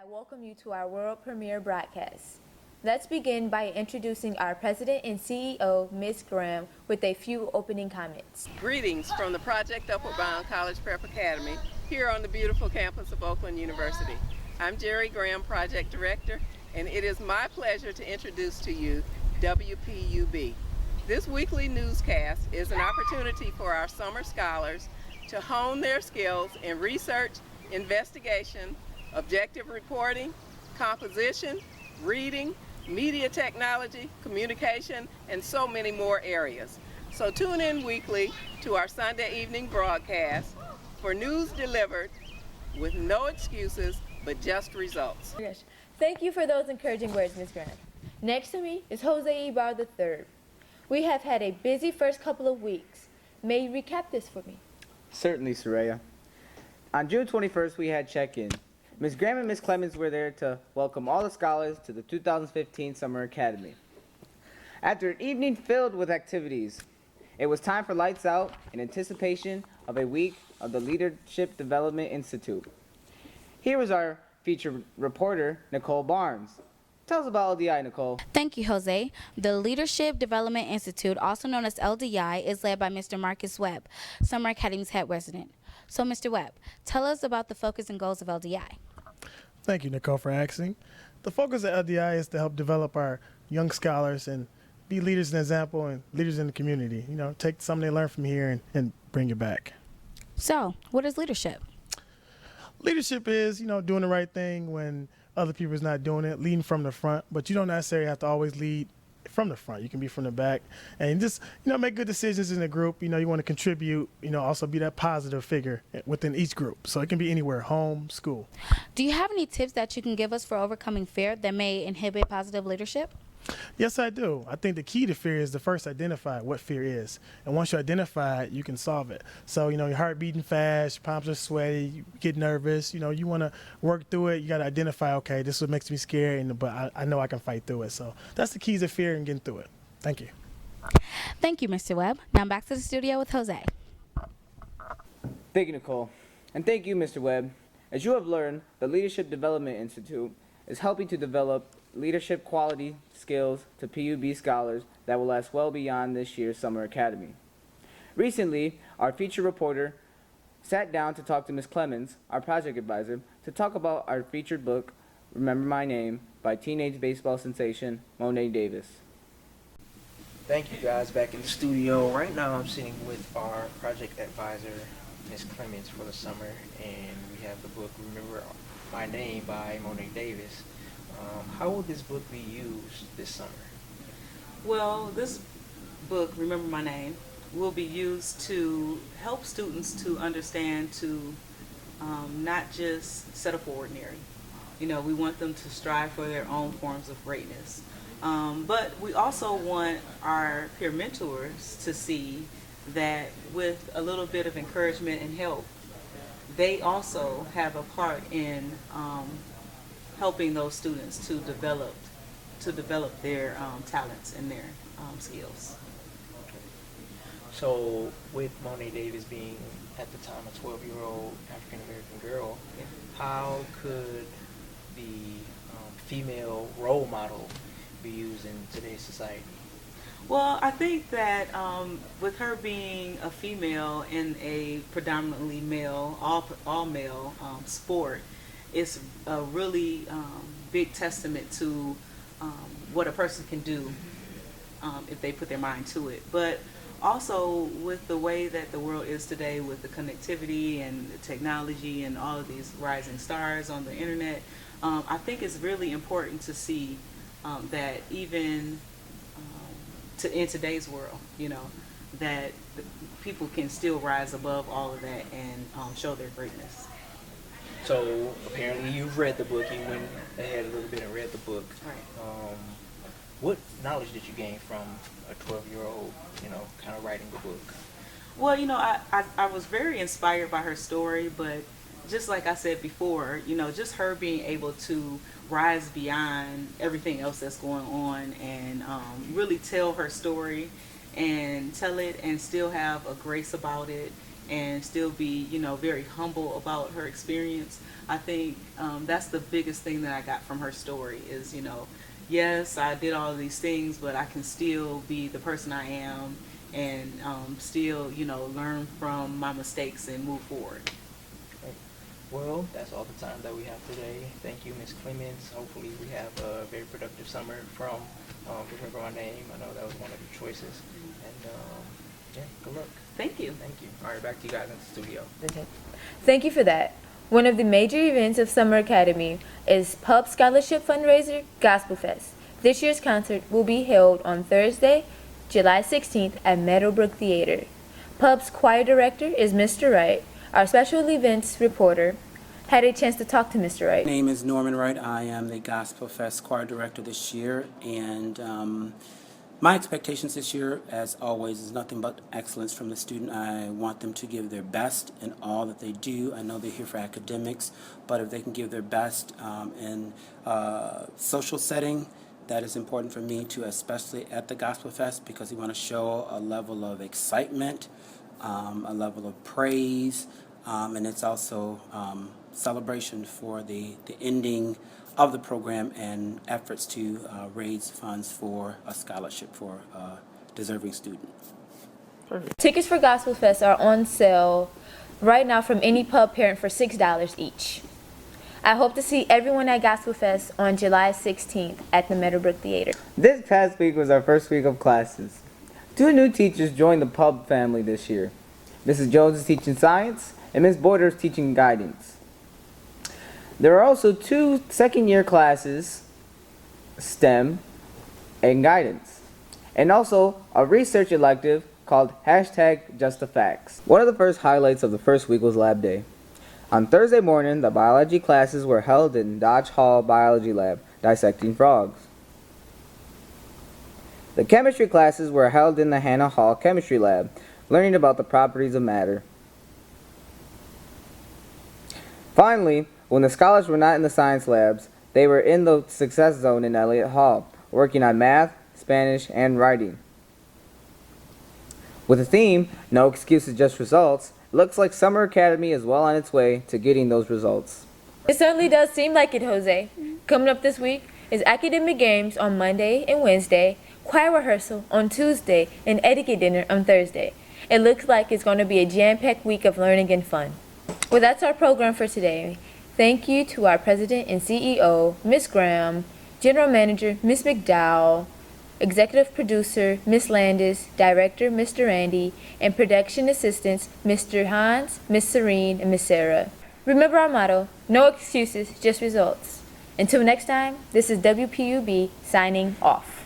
I welcome you to our world premiere broadcast. Let's begin by introducing our President and CEO, Ms. Graham, with a few opening comments. Greetings from the Project Upward Bound College Prep Academy here on the beautiful campus of Oakland University. I'm Jerry Graham, Project Director, and it is my pleasure to introduce to you WPUB. This weekly newscast is an opportunity for our summer scholars to hone their skills in research, investigation, objective reporting, composition, reading, media technology, communication, and so many more areas. So tune in weekly to our Sunday evening broadcast for news delivered with no excuses, but just results. Thank you for those encouraging words, Ms. Graham. Next to me is Jose Ibar III. We have had a busy first couple of weeks. May you recap this for me? Certainly, Soraya. On June 21st, we had check-in. Ms. Graham and Ms. Clemens were there to welcome all the scholars to the 2015 Summer Academy. After an evening filled with activities, it was time for lights out in anticipation of a week of the Leadership Development Institute. Here was our featured reporter, Nicole Barnes. Tell us about LDI, Nicole. Thank you, Jose. The Leadership Development Institute, also known as LDI, is led by Mr. Marcus Webb, Summer Academy's head resident. So, Mr. Webb, tell us about the focus and goals of LDI. Thank you, Nicole, for asking. The focus of LDI is to help develop our young scholars and be leaders and example and leaders in the community. You know, take something they learn from here and bring it back. So, what is leadership? Leadership is, doing the right thing when other people's not doing it, leading from the front, but you don't necessarily have to always lead from the front. You can be from the back and just, make good decisions in the group. You want to contribute, also be that positive figure within each group. So it can be anywhere, home, school. Do you have any tips that you can give us for overcoming fear that may inhibit positive leadership? Yes, I do. I think the key to fear is to first identify what fear is. And once you identify it, you can solve it. So, your heart beating fast, your palms are sweaty, you get nervous, you want to work through it. You got to identify, okay, this is what makes me scared, but I know I can fight through it. So that's the keys of fear and getting through it. Thank you. Thank you, Mr. Webb. Now back to the studio with Jose. Thank you, Nicole. And thank you, Mr. Webb. As you have learned, the Leadership Development Institute is helping to develop leadership quality skills to PUB scholars that will last well beyond this year's Summer Academy. Recently, our featured reporter sat down to talk to Ms. Clemens, our project advisor, to talk about our featured book, Remember My Name, by teenage baseball sensation Monet Davis. Thank you guys. Back in the studio. Right now I'm sitting with our project advisor, Ms. Clemens, for the summer, and we have the book Remember My Name by Monet Davis. How will this book be used this summer? Well, this book, Remember My Name, will be used to help students to understand to not just settle for ordinary. We want them to strive for their own forms of greatness. But we also want our peer mentors to see that with a little bit of encouragement and help, they also have a part in helping those students to develop their talents and their skills. So with Monet Davis being at the time a 12-year-old African-American girl, how could the female role model be used in today's society? Well, I think that with her being a female in a predominantly male, all male sport, it's a really big testament to what a person can do if they put their mind to it. But also with the way that the world is today, with the connectivity and the technology and all of these rising stars on the internet, I think it's really important to see that even in today's world, that people can still rise above all of that and show their greatness. So apparently you've read the book. You went ahead a little bit and read the book. Right. What knowledge did you gain from a 12-year-old, kind of writing the book? Well, I was very inspired by her story, but just like I said before, just her being able to rise beyond everything else that's going on and really tell her story and tell it and still have a grace about it and still be, very humble about her experience. I think that's the biggest thing that I got from her story is, yes, I did all of these things, but I can still be the person I am and still, learn from my mistakes and move forward. Well, that's all the time that we have today. Thank you, Ms. Clemens. Hopefully we have a very productive summer from Remember My Name. I know that was one of your choices. And yeah, good luck. Thank you. Thank you. All right, back to you guys in the studio. Thank you for that. One of the major events of Summer Academy is Pub Scholarship Fundraiser Gospel Fest. This year's concert will be held on Thursday, July 16th at Meadowbrook Theater. Pub's choir director is Mr. Wright. Our special events reporter had a chance to talk to Mr. Wright. My name is Norman Wright. I am the Gospel Fest choir director this year, and my expectations this year, as always, is nothing but excellence from the student. I want them to give their best in all that they do. I know they're here for academics, but if they can give their best in social setting, that is important for me too, especially at the Gospel Fest, because we want to show a level of excitement, a level of praise, and it's also celebration for the ending of the program and efforts to raise funds for a scholarship for a deserving student. Tickets for Gospel Fest are on sale right now from any pub parent for $6 each. I hope to see everyone at Gospel Fest on July 16th at the Meadowbrook Theater. This past week was our first week of classes. 2 new teachers joined the pub family this year. Mrs. Jones is teaching science, and Ms. Boyder is teaching guidance. There are also 2 second-year classes, STEM and guidance, and also a research elective called #JustTheFacts. One of the first highlights of the first week was lab day. On Thursday morning, the biology classes were held in Dodge Hall Biology Lab, dissecting frogs. The chemistry classes were held in the Hannah Hall Chemistry Lab, learning about the properties of matter. Finally, when the scholars were not in the science labs, they were in the Success Zone in Elliott Hall, working on math, Spanish, and writing. With the theme, No Excuses, Just Results, it looks like Summer Academy is well on its way to getting those results. It certainly does seem like it, Jose. Coming up this week is academic games on Monday and Wednesday, choir rehearsal on Tuesday, and etiquette dinner on Thursday. It looks like it's going to be a jam-packed week of learning and fun. Well, that's our program for today. Thank you to our President and CEO, Ms. Graham, General Manager, Ms. McDowell, Executive Producer, Ms. Landis, Director, Mr. Randy, and Production Assistants, Mr. Hans, Ms. Serene, and Ms. Sarah. Remember our motto, no excuses, just results. Until next time, this is WPUB signing off.